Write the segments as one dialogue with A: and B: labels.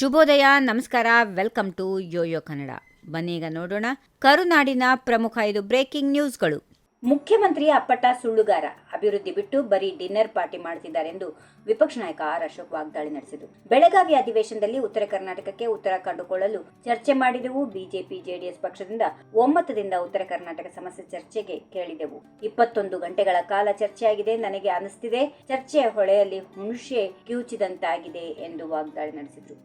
A: ಶುಭೋದಯ, ನಮಸ್ಕಾರ, welcome to Yoyo Kannada. ಬನ್ನೀಗ ನೋಡೋಣ ಕರುನಾಡಿನ ಪ್ರಮುಖ 5 ಬ್ರೇಕಿಂಗ್ ನ್ಯೂಸ್ಗಳು. ಮುಖ್ಯಮಂತ್ರಿ ಅಪ್ಪಟ ಸುಳ್ಳುಗಾರ, ಅಭಿವೃದ್ಧಿ ಬಿಟ್ಟು ಬರೀ ಡಿನ್ನರ್ ಪಾರ್ಟಿ ಮಾಡುತ್ತಿದ್ದಾರೆಂದು ವಿಪಕ್ಷ ನಾಯಕ ಆರ್ ಅಶೋಕ್ ವಾಗ್ದಾಳಿ ನಡೆಸಿದರು. ಬೆಳಗಾವಿ ಅಧಿವೇಶನದಲ್ಲಿ ಉತ್ತರ ಕರ್ನಾಟಕಕ್ಕೆ ಉತ್ತರ ಕಂಡುಕೊಳ್ಳಲು ಚರ್ಚೆ ಮಾಡಿದೆವು. ಬಿಜೆಪಿ ಜೆಡಿಎಸ್ ಪಕ್ಷದಿಂದ ಒಮ್ಮತದಿಂದ ಉತ್ತರ ಕರ್ನಾಟಕ ಸಮಸ್ಯೆ ಚರ್ಚೆಗೆ ಕೇಳಿದೆವು. 21 ಗಂಟೆಗಳ ಕಾಲ ಚರ್ಚೆಯಾಗಿದೆ. ನನಗೆ ಅನಿಸ್ತಿದೆ ಚರ್ಚೆಯ ಹೊಳೆಯಲ್ಲಿ ಹುಣಸೆ ಕಿವುಚಿದಂತಾಗಿದೆ ಎಂದು ವಾಗ್ದಾಳಿ ನಡೆಸಿದರು.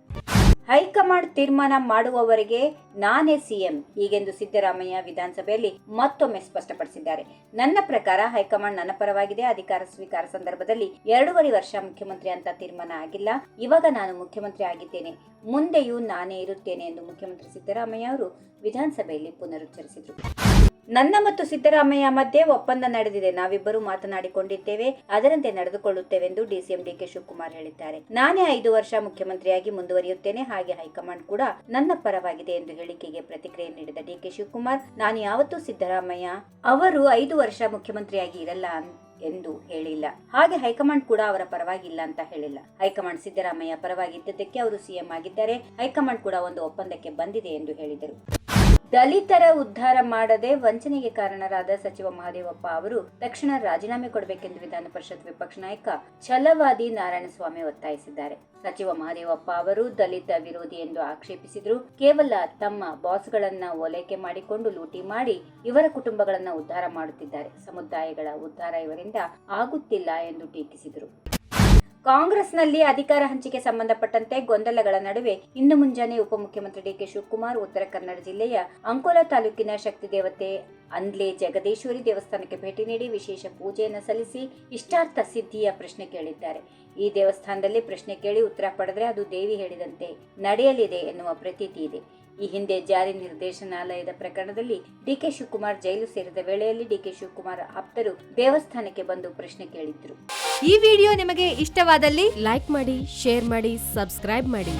A: ಹೈಕಮಾಂಡ್ ತೀರ್ಮಾನ ಮಾಡುವವರೆಗೆ ನಾನೇ ಸಿಎಂ, ಹೀಗೆಂದು ಸಿದ್ದರಾಮಯ್ಯ ವಿಧಾನಸಭೆಯಲ್ಲಿ ಮತ್ತೊಮ್ಮೆ ಸ್ಪಷ್ಟಪಡಿಸಿದ್ದಾರೆ. ನನ್ನ ಪ್ರಕಾರ ಹೈಕಮಾಂಡ್ ನನ್ನ ಪರವಾಗಿದೆ. ಅಧಿಕಾರ ಸ್ವೀಕಾರ ಸಂದರ್ಭದಲ್ಲಿ 2.5 ವರ್ಷ ಮುಖ್ಯಮಂತ್ರಿ ಅಂತ ತೀರ್ಮಾನ ಆಗಿಲ್ಲ. ಇವಾಗ ನಾನು ಮುಖ್ಯಮಂತ್ರಿ ಆಗಿದ್ದೇನೆ, ಮುಂದೆಯೂ ನಾನೇ ಇರುತ್ತೇನೆ ಎಂದು ಮುಖ್ಯಮಂತ್ರಿ ಸಿದ್ದರಾಮಯ್ಯ ಅವರು ವಿಧಾನಸಭೆಯಲ್ಲಿ ಪುನರುಚ್ಚರಿಸಿದರು. ನನ್ನ ಮತ್ತು ಸಿದ್ದರಾಮಯ್ಯ ಮಧ್ಯೆ ಒಪ್ಪಂದ ನಡೆದಿದೆ. ನಾವಿಬ್ಬರು ಮಾತನಾಡಿಕೊಂಡಿದ್ದೇವೆ, ಅದರಂತೆ ನಡೆದುಕೊಳ್ಳುತ್ತೇವೆಂದು ಡಿಸಿಎಂ ಡಿಕೆ ಶಿವಕುಮಾರ್ ಹೇಳಿದ್ದಾರೆ. ನಾನೇ 5 ವರ್ಷ ಮುಖ್ಯಮಂತ್ರಿಯಾಗಿ ಮುಂದುವರಿಯುತ್ತೇನೆ, ಹಾಗೆ ಹೈಕಮಾಂಡ್ ಕೂಡ ನನ್ನ ಪರವಾಗಿದೆ ಎಂದು ಹೇಳಿಕೆಗೆ ಪ್ರತಿಕ್ರಿಯೆ ನೀಡಿದ ಡಿಕೆ ಶಿವಕುಮಾರ್, ನಾನು ಯಾವತ್ತೂ ಸಿದ್ದರಾಮಯ್ಯ ಅವರು 5 ವರ್ಷ ಮುಖ್ಯಮಂತ್ರಿಯಾಗಿ ಇರಲ್ಲ ಎಂದು ಹೇಳಿಲ್ಲ, ಹಾಗೆ ಹೈಕಮಾಂಡ್ ಕೂಡ ಅವರ ಪರವಾಗಿಲ್ಲ ಅಂತ ಹೇಳಿಲ್ಲ. ಹೈಕಮಾಂಡ್ ಸಿದ್ದರಾಮಯ್ಯ ಪರವಾಗಿದ್ದಕ್ಕೆ ಅವರು ಸಿಎಂ ಆಗಿದ್ದಾರೆ. ಹೈಕಮಾಂಡ್ ಕೂಡ ಒಂದು ಒಪ್ಪಂದಕ್ಕೆ ಬಂದಿದೆ ಎಂದು ಹೇಳಿದರು. ದಲಿತರ ಉದ್ಧಾರ ಮಾಡದೆ ವಂಚನೆಗೆ ಕಾರಣರಾದ ಸಚಿವ ಮಹದೇವಪ್ಪ ಅವರು ತಕ್ಷಣ ರಾಜೀನಾಮೆ ಕೊಡಬೇಕೆಂದು ವಿಧಾನ ಪರಿಷತ್ ವಿಪಕ್ಷ ನಾಯಕ ಛಲವಾದಿ ನಾರಾಯಣಸ್ವಾಮಿ ಒತ್ತಾಯಿಸಿದ್ದಾರೆ. ಸಚಿವ ಮಹದೇವಪ್ಪ ಅವರು ದಲಿತ ವಿರೋಧಿ ಎಂದು ಆಕ್ಷೇಪಿಸಿದ್ರು. ಕೇವಲ ತಮ್ಮ ಬಾಸ್ಗಳನ್ನ ಓಲೈಕೆ ಮಾಡಿಕೊಂಡು ಲೂಟಿ ಮಾಡಿ ಇವರ ಕುಟುಂಬಗಳನ್ನ ಉದ್ಧಾರ ಮಾಡುತ್ತಿದ್ದಾರೆ. ಸಮುದಾಯಗಳ ಉದ್ಧಾರ ಇವರಿಂದ ಆಗುತ್ತಿಲ್ಲ ಎಂದು ಟೀಕಿಸಿದರು. ಕಾಂಗ್ರೆಸ್ನಲ್ಲಿ ಅಧಿಕಾರ ಹಂಚಿಕೆ ಸಂಬಂಧಪಟ್ಟಂತೆ ಗೊಂದಲಗಳ ನಡುವೆ ಇಂದು ಮುಂಜಾನೆ ಉಪಮುಖ್ಯಮಂತ್ರಿ ಡಿಕೆ ಶಿವಕುಮಾರ್ ಉತ್ತರ ಕನ್ನಡ ಜಿಲ್ಲೆಯ ಅಂಕೋಲಾ ತಾಲೂಕಿನ ಶಕ್ತಿ ದೇವತೆ ಅಂದ್ಲೆ ಜಗದೀಶ್ವರಿ ದೇವಸ್ಥಾನಕ್ಕೆ ಭೇಟಿ ನೀಡಿ ವಿಶೇಷ ಪೂಜೆಯನ್ನು ಸಲ್ಲಿಸಿ ಇಷ್ಟಾರ್ಥ ಸಿದ್ಧಿಯ ಪ್ರಶ್ನೆ ಕೇಳಿದ್ದಾರೆ. ಈ ದೇವಸ್ಥಾನದಲ್ಲಿ ಪ್ರಶ್ನೆ ಕೇಳಿ ಉತ್ತರ ಪಡೆದರೆ ಅದು ದೇವಿ ಹೇಳಿದಂತೆ ನಡೆಯಲಿದೆ ಎನ್ನುವ ಪ್ರತೀತಿ ಇದೆ. ಈ ಹಿಂದೆ ಜಾರಿ ನಿರ್ದೇಶನಾಲಯದ ಪ್ರಕರಣದಲ್ಲಿ ಡಿಕೆ ಶಿವಕುಮಾರ್ ಜೈಲು ಸೇರಿದ ವೇಳೆಯಲ್ಲಿ ಡಿಕೆ ಶಿವಕುಮಾರ್ ಆಪ್ತರು ದೇವಸ್ಥಾನಕ್ಕೆ ಬಂದು ಪ್ರಶ್ನೆ ಕೇಳಿದ್ರು.
B: ಈ ವಿಡಿಯೋ ನಿಮಗೆ ಇಷ್ಟವಾದಲ್ಲಿ ಲೈಕ್ ಮಾಡಿ, ಶೇರ್ ಮಾಡಿ, ಸಬ್ಸ್ಕ್ರೈಬ್ ಮಾಡಿ.